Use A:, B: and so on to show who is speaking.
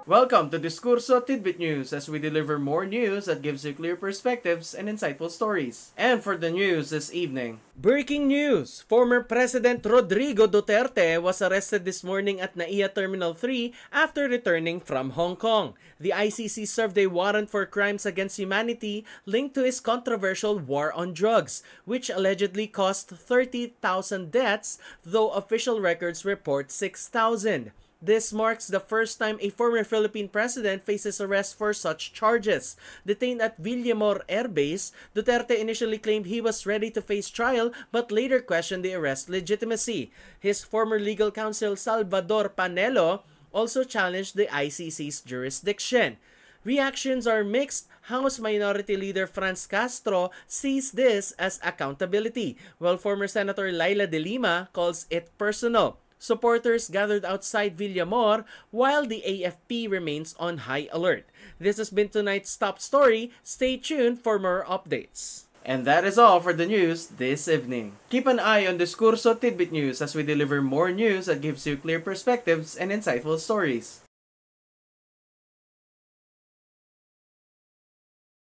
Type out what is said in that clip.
A: Welcome to Discurso Tidbit News, as we deliver more news that gives you clear perspectives and insightful stories. And for the news this evening, breaking news! Former President Rodrigo Duterte was arrested this morning at NAIA Terminal 3 after returning from Hong Kong. The ICC served a warrant for crimes against humanity linked to his controversial war on drugs, which allegedly cost 30,000 deaths, though official records report 6,000. This marks the first time a former Philippine president faces arrest for such charges. Detained at Villamor Air Base, Duterte initially claimed he was ready to face trial but later questioned the arrest's legitimacy. His former legal counsel Salvador Panelo also challenged the ICC's jurisdiction. Reactions are mixed. House Minority Leader Franz Castro sees this as accountability, while former Senator Laila De Lima calls it personal. Supporters gathered outside Villamor while the AFP remains on high alert. This has been tonight's top story. Stay tuned for more updates. And that is all for the news this evening. Keep an eye on Discurso Tidbit News as we deliver more news that gives you clear perspectives and insightful stories.